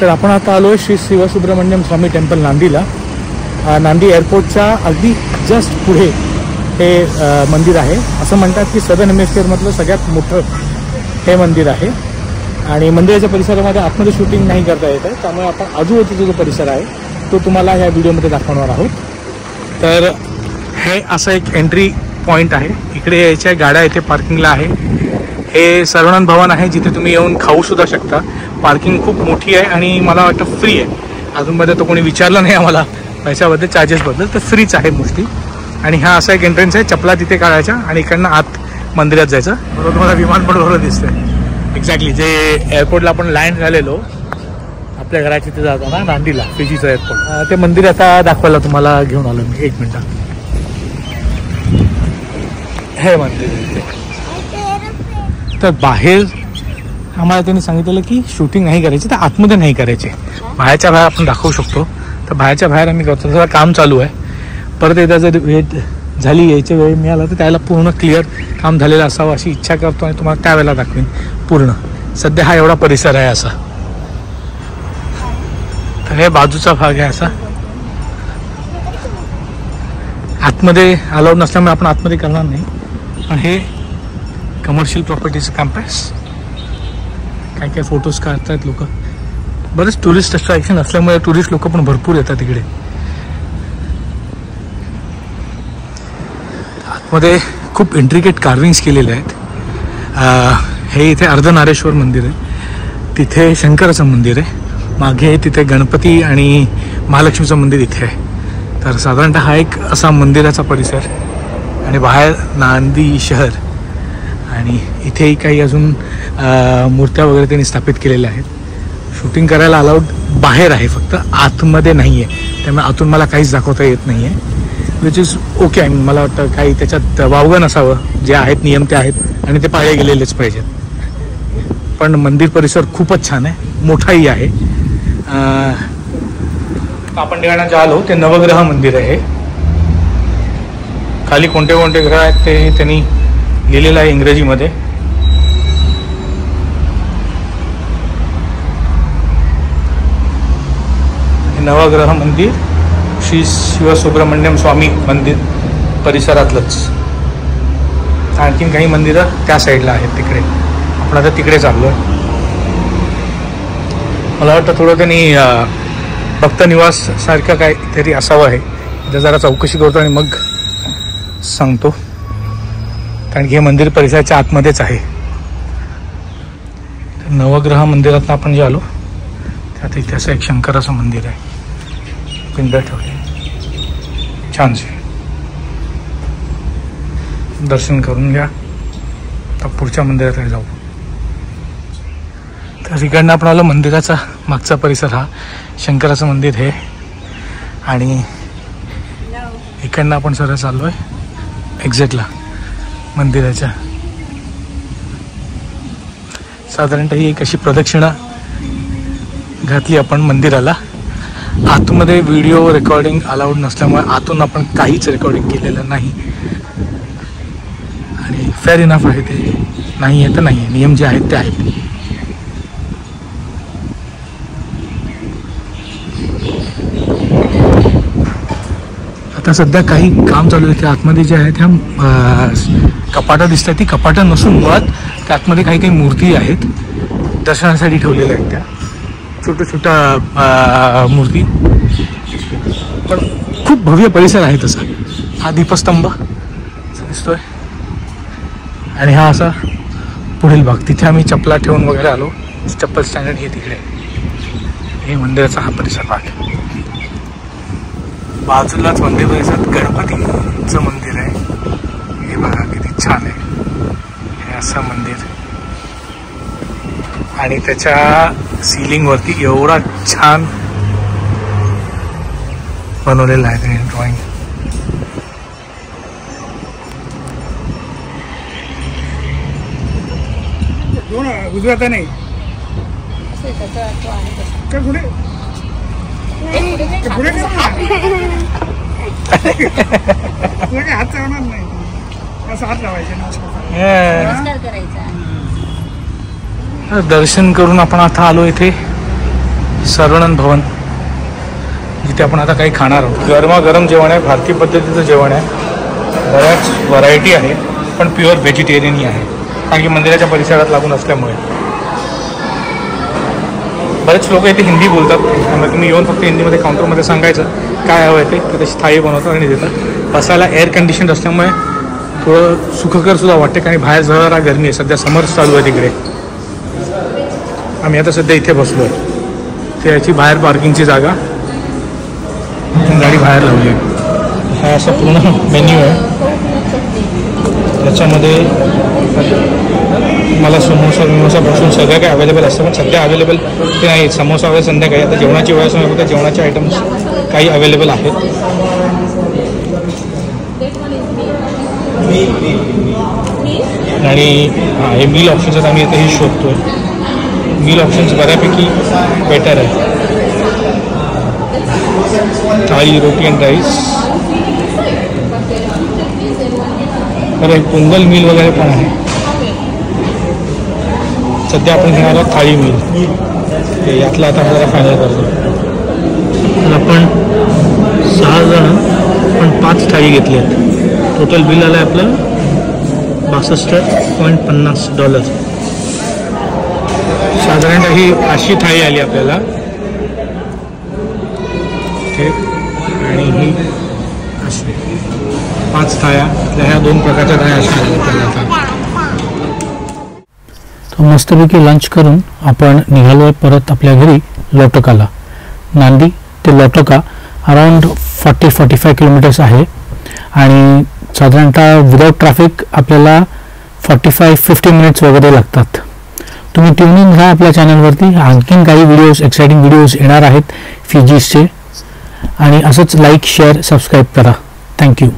तर आपण आता आलो आहे श्री शिवसुब्रमण्यम स्वामी टेम्पल नांदीला. नांदी एअरपोर्टच्या अगदी जस्ट पुढे हे मंदिर आहे. असं म्हणतात की सदर्न हेमिस्फिअरमधलं सगळ्यात मोठं हे मंदिर आहे. आणि मंदिराच्या परिसरामध्ये आतमध्ये शूटिंग नाही करता येत आहे, त्यामुळे आपण आजूबाजूचा जो परिसर आहे तो तुम्हाला ह्या व्हिडिओमध्ये दाखवणार आहोत. तर हे असं एक एंट्री पॉईंट आहे. इकडे यायच्या गाड्या इथे पार्किंगला आहे. हे सर्वानंद भवन आहे जिथे तुम्ही येऊन खाऊ सुद्धा शकता. पार्किंग खूप मोठी आहे आणि मला वाटतं फ्री आहे. अजूनमध्ये तो कोणी विचारलं नाही आम्हाला पैशाबद्दल चार्जेसबद्दल, तर फ्रीच आहे मोस्टली. आणि हा असा एक एंट्रन्स आहे. चपला तिथे काढायच्या आणि इकडनं आत मंदिरात जायचं. बरोबर तुम्हाला विमानतळ दिसतंय एक्झॅक्टली जे एअरपोर्टला आपण लँड झालेलो आपल्या घराच्या तिथे जाताना नांदीला फिजीचं एअरपोर्ट. ते मंदिर आता दाखवायला तुम्हाला घेऊन आलो मी. 1 मिनिट. हे मंदिर तर बाहेर आम्हाला त्यांनी सांगितलेलं की शूटिंग नाही करायची, तर आतमध्ये नाही करायचे. बाहेरच्या बाहेर आपण दाखवू शकतो. तर बाहेरच्या बाहेर आम्ही करतो. जरा काम चालू आहे. परत एकदा जर वेळ झाली यायच्या वेळ मिळाला तर त्याला पूर्ण क्लिअर काम झालेलं असावं अशी इच्छा करतो आणि तुम्हाला त्यावेळेला दाखवेन पूर्ण. सध्या हा एवढा परिसर आहे असा. तर हे बाजूचा भाग आहे असा. आतमध्ये अलाउड नसल्यामुळे आपण आतमध्ये करणार नाही. पण हे कमर्शियल प्रॉपर्टीचं कॅम्पस. काय काय फोटोज काढतात लोक. बरेच टुरिस्ट अट्रॅक्शन असल्यामुळे टुरिस्ट लोक पण भरपूर येतात इकडे. आतमध्ये खूप इंट्रिकेट कार्विंग्स केलेले आहेत. हे इथे अर्धनारेश्वर मंदिर आहे. तिथे शंकराचं मंदिर आहे. मागे तिथे गणपती आणि महालक्ष्मीचं मंदिर इथे आहे. तर साधारणतः हा एक असा मंदिराचा परिसर. आणि बाहेर नांदी शहर आणि इथेही काही अजून मूर्त्या वगैरे त्यांनी स्थापित केलेल्या आहेत. शूटिंग करायला अलाउड बाहेर आहे, फक्त आतमध्ये नाही आहे. त्यामुळे आतून मला काहीच दाखवता येत नाही आहे, which is okay. I mean मला वाटतं काही त्याच्यात वावगं नसावं. जे आहेत नियम ते आहेत आणि ते पाळले गेलेलेच पाहिजेत. पण मंदिर परिसर खूपच छान आहे, मोठाही आहे. आपण ठिकाणा जे आलो ते नवग्रह मंदिर आहे. खाली कोणते कोणते ग्रह आहेत ते त्यांनी लिहिलेलं आहे इंग्रजीमध्ये. नवग्रह मंदिर श्री शिवसुब्रमण्यम स्वामी मंदिर परिसरातलंच. आणखीन काही मंदिरं त्या साईडला आहेत तिकडे. आपण आता तिकडे चाललो आहे. मला वाटतं थोडं त्यांनी भक्त निवास सारखं काहीतरी असावं आहे. इथं जरा चौकशी करतो आणि मग सांगतो, कारण की हे मंदिर परिसराच्या आतमध्येच आहे. नवग्रह मंदिरात आपण जे आलो त्यात इथे असं एक शंकराचं मंदिर आहे. पिंड ठेवले छानसे. दर्शन करून घ्या. तर पुढच्या मंदिरात जाऊ. तर इकडनं आपण आलो मंदिराचा मागचा परिसर हा शंकराचं मंदिर आहे. आणि इकडनं आपण सरळ चाललो आहे एक्झॅक्टला मंदिराच्या. साधारणतः ही एक अशी प्रदक्षिणा घातली आपण मंदिराला. आतमध्ये व्हिडिओ रेकॉर्डिंग अलाउड नसल्यामुळे आतून आपण काहीच रेकॉर्डिंग केलेलं नाही. आणि फेअर इनफ आहे. ते नाही आहे तर नाही आहे. नियम जे आहेत ते आहेत. आता सध्या काही काम चालू आहे. त्या आतमध्ये जे आहेत ह्या कपाटं दिसत आहेत. ती कपाटं नसून मुळात त्या आतमध्ये काही काही मूर्ती आहेत दर्शनासाठी ठेवलेल्या आहेत. त्या छोट्या छोट्या मूर्ती. पण खूप भव्य परिसर आहे तसा. हा दीपस्तंभ दिसतोय आणि हा असा पुढील भाग. तिथे आम्ही चपला ठेवून वगैरे आलो. चप्पल स्टँडर्ड हे तिकडे. हे मंदिराचा हा परिसर भाग. बाजूलाच मंदिर परिसरात गणपतीचं मंदिर आहे. हे बघा किती छान आहे. हे असं मंदिर आणि त्याच्या सिलिंग वरती एवढा छान बनवलेला आहे त्याने ड्रॉइंग. उजव्यात नाही हात चावणार नाही. असं हात लावायचे. दर्शन करून आपण आता आलो इथे सर्वानंद भवन, जिथे आपण आता काही खाणार आहोत. गरमागरम जेवण आहे, भारतीय पद्धतीचं जेवण आहे. बऱ्याच व्हरायटी आहे, पण प्युअर व्हेजिटेरियनही आहे, कारण की मंदिराच्या परिसरात लागून असल्यामुळे. बरेच लोक इथे हिंदी बोलतात, त्यामुळे तुम्ही येऊन फक्त हिंदीमध्ये काउंटरमध्ये सांगायचं काय हवं आहे ते तशी थाळी बनवतात आणि देतात. बसायला एअर कंडिशन असल्यामुळे थोडं सुखकर वाटते, कारण बाहेर जरा गरमी आहे. सध्या समर्स चालू आहे तिकडे. आम्ही आता सध्या इथे बसलो आहे. ते याची बाहेर पार्किंगची जागा, गाडी बाहेर लावली आहे. हा असा पूर्ण मेन्यू आहे. त्याच्यामध्ये मला समोसापासून सगळं काही अवेलेबल असतं, पण सध्या अवेलेबल ते नाही. समोसा वगैरे संध्याकाळी. आता जेवणाची वेळ असल्यामुळे फक्त जेवणाचे आयटम्स काही अवेलेबल आहेत. आणि हे मील ऑप्शन्स आम्ही आता हे शोधतो आहे. मील ऑप्शन्स बऱ्यापैकी बेटर आहे. थाळी, रोटी अँड राईस. तर एक पोंगल मील वगैरे पण आहे. सध्या आपण घेणार आहोत थाळी मील. ते यातलं आता आपल्याला फायनल करतो. तर आपण 6 जण पण 5 थाळी घेतली आहेत. टोटल बिल आलं आहे आपलं $62.50. साधारणतः ही अशी थाळी आली आपल्याला. आणि ही अशी 5 थाळ्या, ह्या 2 प्रकारच्या थाळ्या अशा आपल्याला. तर मस्तपैकी लंच करून आपण निघालो परत आपल्या घरी लोटकाला. नांदी ते लोटका अराउंड 40-45 किलोमीटर्स आहे आणि साधारणतः विदाउट ट्रॅफिक आपल्याला 45-50 मिनिट्स वगैरे लागतात. तुम्ही ट्यूनिंग राहा आपल्या चॅनलवरती. आणखीन काही व्हिडिओज, एक्साइटिंग व्हिडिओज येणार आहेत फिजीसचे. आणि असंच लाईक, शेअर, सबस्क्राईब करा. थँक्यू.